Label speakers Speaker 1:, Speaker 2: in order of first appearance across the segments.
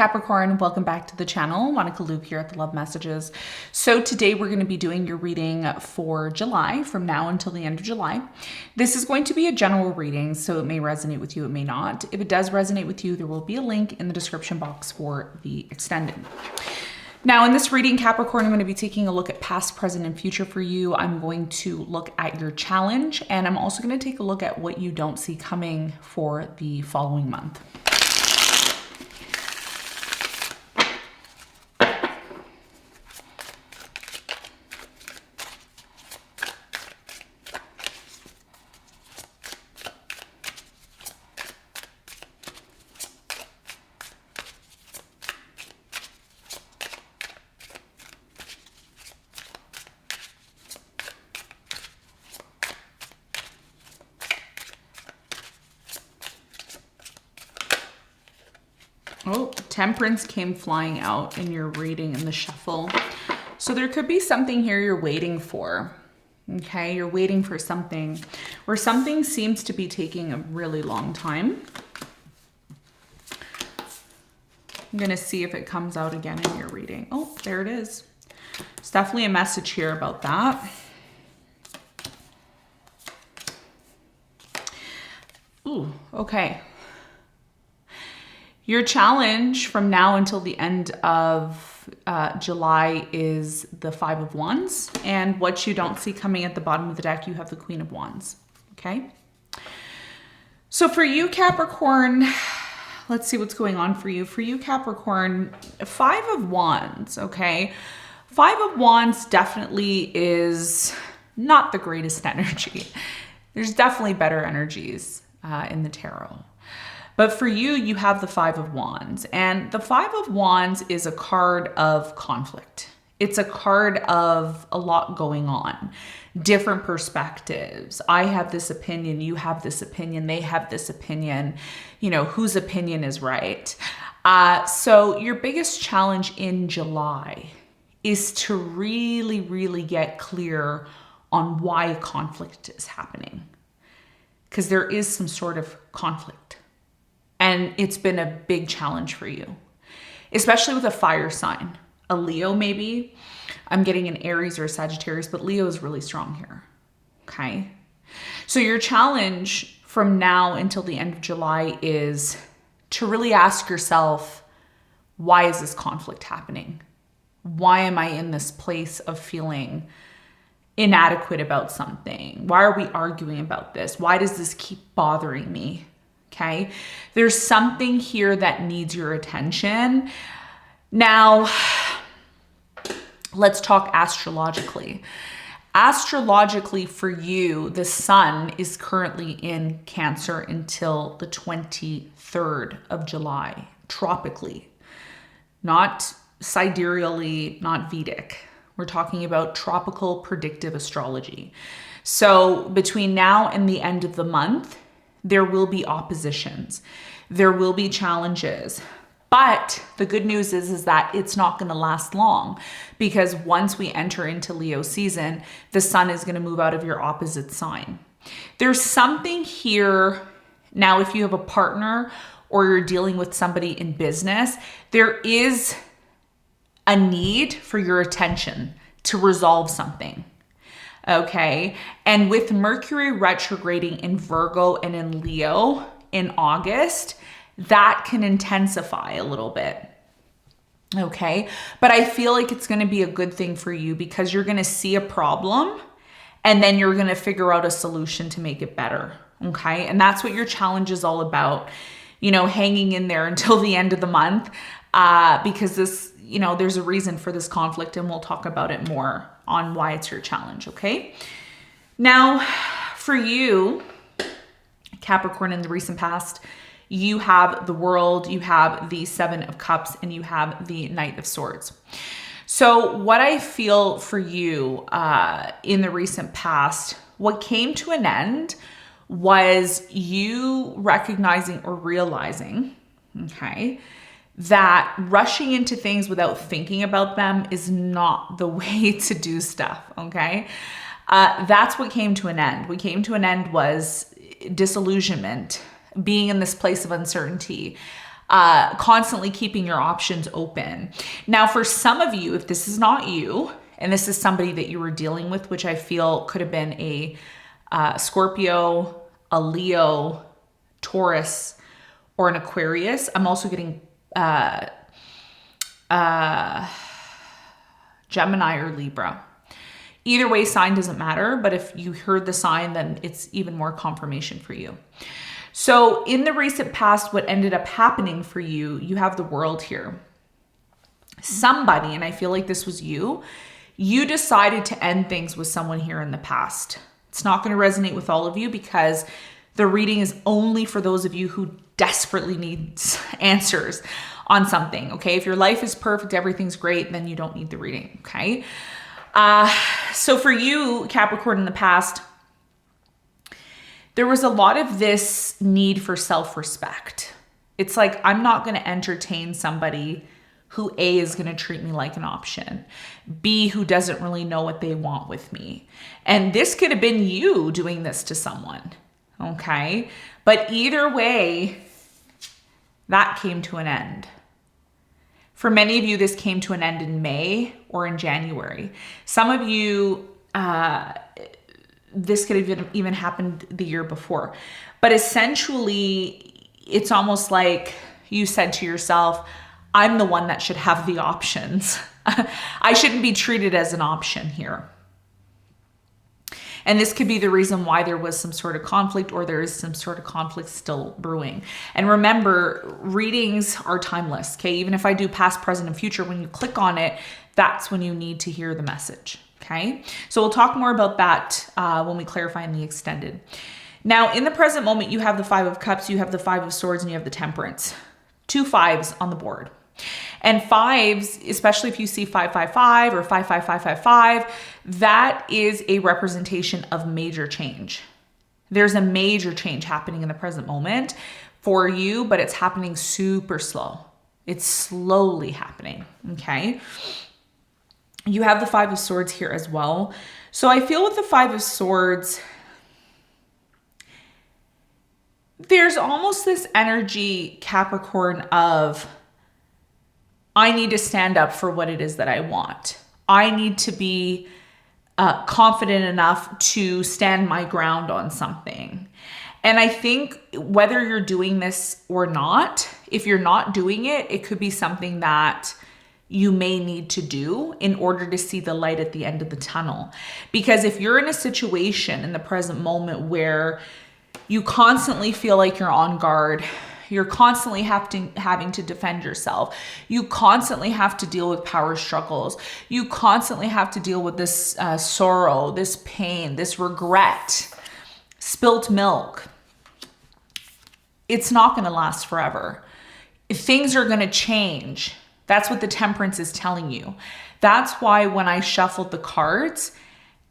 Speaker 1: Capricorn, welcome back to the channel. Monica Luke here at the Love Messages. So today we're going to be doing your reading for July, from now until the end of July. This is going to be a general reading, so it may resonate with you, it may not. If it does resonate with you, there will be a link in the description box for the extended. Now in this reading, Capricorn, I'm going to be taking a look at past, present, and future for you. I'm going to look at your challenge, and I'm also going to take a look at what you don't see coming for the following month. Oh, Temperance came flying out in your reading in the shuffle. So there could be something here you're waiting for. Okay, you're waiting for something, or something seems to be taking a really long time. I'm going to see if it comes out again in your reading. Oh, there it is. There's definitely a message here about that. Ooh, okay. Your challenge from now until the end of July is the Five of Wands. And what you don't see coming at the bottom of the deck, you have the Queen of Wands. Okay. So for you, Capricorn, let's see what's going on for you. For you, Capricorn, Five of Wands. Okay. Five of Wands definitely is not the greatest energy. There's definitely better energies in the tarot. But for you, you have the Five of Wands, and the Five of Wands is a card of conflict. It's a card of a lot going on, different perspectives. I have this opinion, you have this opinion, they have this opinion, you know, whose opinion is right. So your biggest challenge in July is to really get clear on why conflict is happening, because there is some sort of conflict. And it's been a big challenge for you, especially with a fire sign, a Leo maybe. I'm getting an Aries or a Sagittarius, but Leo is really strong here, okay? So your challenge from now until the end of July is to really ask yourself, why is this conflict happening? Why am I in this place of feeling inadequate about something? Why are we arguing about this? Why does this keep bothering me? Okay, there's something here that needs your attention. Now, let's talk astrologically. Astrologically for you, the sun is currently in Cancer until the 23rd of July, tropically, not sidereally, not Vedic. We're talking about tropical predictive astrology. So between now and the end of the month, there will be oppositions. There will be challenges. But the good news is that it's not going to last long, because once we enter into Leo season, the sun is going to move out of your opposite sign. There's something here. Now, if you have a partner or you're dealing with somebody in business, there is a need for your attention to resolve something. Okay. And with Mercury retrograding in Virgo and in Leo in August, that can intensify a little bit. Okay. But I feel like it's going to be a good thing for you, because you're going to see a problem and then you're going to figure out a solution to make it better. Okay. And that's what your challenge is all about, you know, hanging in there until the end of the month, because this, you know, there's a reason for this conflict, and we'll talk about it more on why it's your challenge, okay? Now, for you, Capricorn, in the recent past, you have the World, you have the Seven of Cups, and you have the Knight of Swords. So what I feel for you in the recent past, what came to an end was you recognizing or realizing, okay, that rushing into things without thinking about them is not the way to do stuff, okay? That's what came to an end. What came to an end was disillusionment, being in this place of uncertainty, constantly keeping your options open. Now, for some of you, if this is not you, and this is somebody that you were dealing with, which I feel could have been a Scorpio, a Leo, Taurus, or an Aquarius. I'm also getting Gemini or Libra. Either way, sign doesn't matter, but if you heard the sign, then it's even more confirmation for you. So in the recent past, what ended up happening for you, you have the World here. Somebody, and I feel like this was you decided to end things with someone here in the past. It's not going to resonate with all of you because the reading is only for those of you who desperately need answers on something, okay? If your life is perfect, everything's great, then you don't need the reading, okay? So for you, Capricorn, in the past, there was a lot of this need for self-respect. It's like, I'm not going to entertain somebody who A, is going to treat me like an option, B, who doesn't really know what they want with me. And this could have been you doing this to someone, okay? But either way, that came to an end. For many of you, this came to an end in May or in January. Some of you, this could have even happened the year before. But essentially, it's almost like you said to yourself, I'm the one that should have the options. I shouldn't be treated as an option here. And this could be the reason why there was some sort of conflict, or there is some sort of conflict still brewing. And remember, readings are timeless, okay? Even if I do past, present, and future, when you click on it, that's when you need to hear the message, okay? So we'll talk more about that when we clarify in the extended. Now, in the present moment, you have the Five of Cups, you have the Five of Swords, and you have the Temperance. 2 5s on the board. And 5s, especially if you see 555 or 55555, that is a representation of major change. There's a major change happening in the present moment for you, but it's happening super slow. It's slowly happening, okay? You have the 5 of Swords here as well. So I feel with the 5 of Swords, there's almost this energy, Capricorn, of I need to stand up for what it is that I want. I need to be confident enough to stand my ground on something. And I think whether you're doing this or not, if you're not doing it, it could be something that you may need to do in order to see the light at the end of the tunnel. Because if you're in a situation in the present moment where you constantly feel like you're on guard, you're constantly having to defend yourself, you constantly have to deal with power struggles, you constantly have to deal with this sorrow, this pain, this regret, spilt milk, it's not going to last forever. Things are going to change. That's what the Temperance is telling you. That's why when I shuffled the cards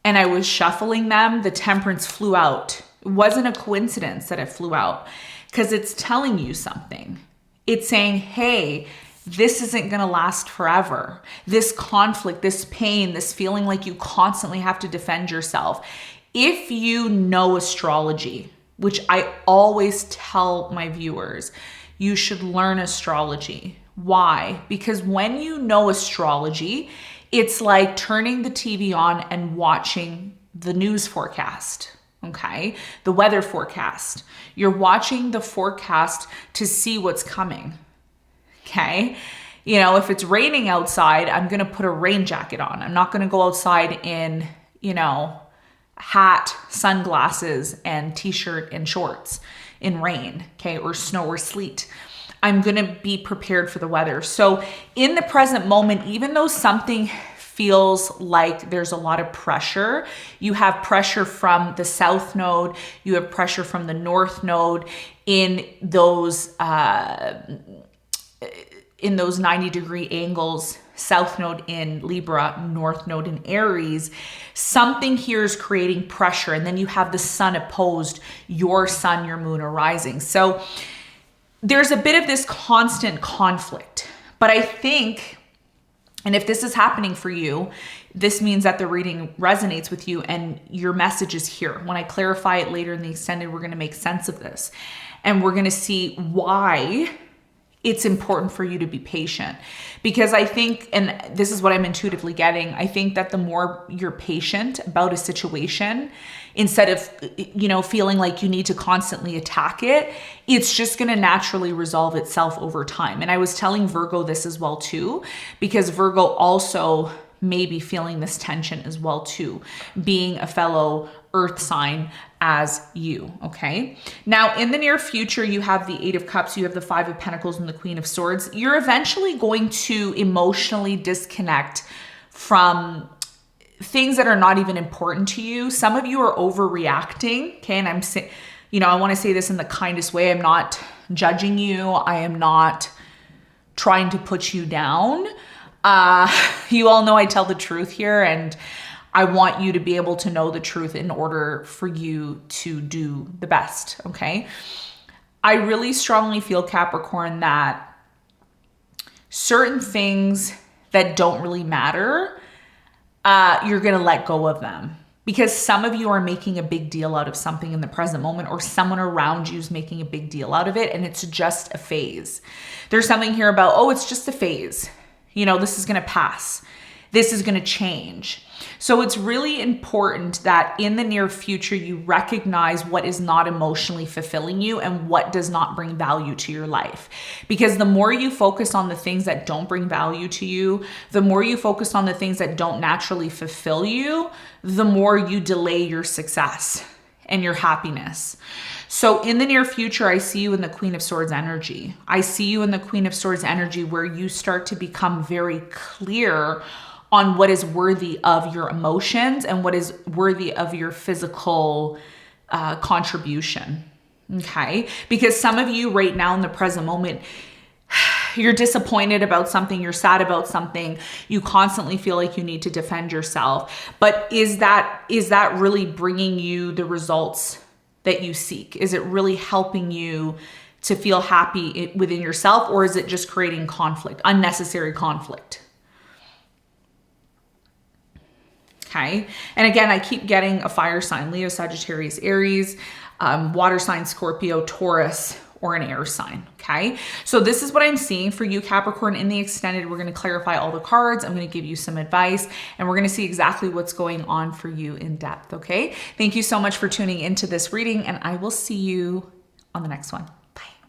Speaker 1: and I was shuffling them, the Temperance flew out. It wasn't a coincidence that it flew out, because it's telling you something. It's saying, hey, this isn't going to last forever. This conflict, this pain, this feeling like you constantly have to defend yourself. If you know astrology, which I always tell my viewers, you should learn astrology. Why? Because when you know astrology, it's like turning the TV on and watching the news forecast. Okay, the weather forecast. You're watching the forecast to see what's coming. Okay, you know, if it's raining outside, I'm going to put a rain jacket on. I'm not going to go outside in, you know, hat, sunglasses, and t-shirt and shorts in rain, okay, or snow or sleet. I'm going to be prepared for the weather. So in the present moment, even though something feels like there's a lot of pressure, you have pressure from the South Node, you have pressure from the North Node in those 90-degree angles, South Node in Libra, North Node in Aries. Something here is creating pressure, and then you have the Sun opposed, your Sun, your Moon are rising. So there's a bit of this constant conflict, but I think, and if this is happening for you, this means that the reading resonates with you and your message is here. When I clarify it later in the extended, we're going to make sense of this. And we're going to see why it's important for you to be patient, because I think, and this is what I'm intuitively getting, I think that the more you're patient about a situation, instead of, feeling like you need to constantly attack it, it's just going to naturally resolve itself over time. And I was telling Virgo this as well too, because Virgo also may be feeling this tension as well too, being a fellow earth sign as you, okay? Now, in the near future, you have the Eight of Cups, you have the Five of Pentacles, and the Queen of Swords. You're eventually going to emotionally disconnect from things that are not even important to you. Some of you are overreacting, okay? And I'm saying, I want to say this in the kindest way. I'm not judging you. I am not trying to put you down. You all know I tell the truth here, and I want you to be able to know the truth in order for you to do the best, okay? I really strongly feel, Capricorn, that certain things that don't really matter, you're going to let go of them, because some of you are making a big deal out of something in the present moment, or someone around you is making a big deal out of it, and it's just a phase. There's something here about, oh, it's just a phase. This is going to pass. This is going to change. So it's really important that in the near future, you recognize what is not emotionally fulfilling you and what does not bring value to your life. Because the more you focus on the things that don't bring value to you, the more you focus on the things that don't naturally fulfill you, the more you delay your success and your happiness. So in the near future, I see you in the Queen of Swords energy. I see you in the Queen of Swords energy, where you start to become very clear on what is worthy of your emotions and what is worthy of your physical contribution, okay? Because some of you right now in the present moment, you're disappointed about something, you're sad about something, you constantly feel like you need to defend yourself. But is that really bringing you the results that you seek? Is it really helping you to feel happy within yourself, or is it just creating conflict, unnecessary conflict? Okay. And again, I keep getting a fire sign, Leo, Sagittarius, Aries, water sign, Scorpio, Taurus, or an air sign. Okay. So this is what I'm seeing for you, Capricorn. In the extended, we're going to clarify all the cards. I'm going to give you some advice, and we're going to see exactly what's going on for you in depth. Okay. Thank you so much for tuning into this reading, and I will see you on the next one.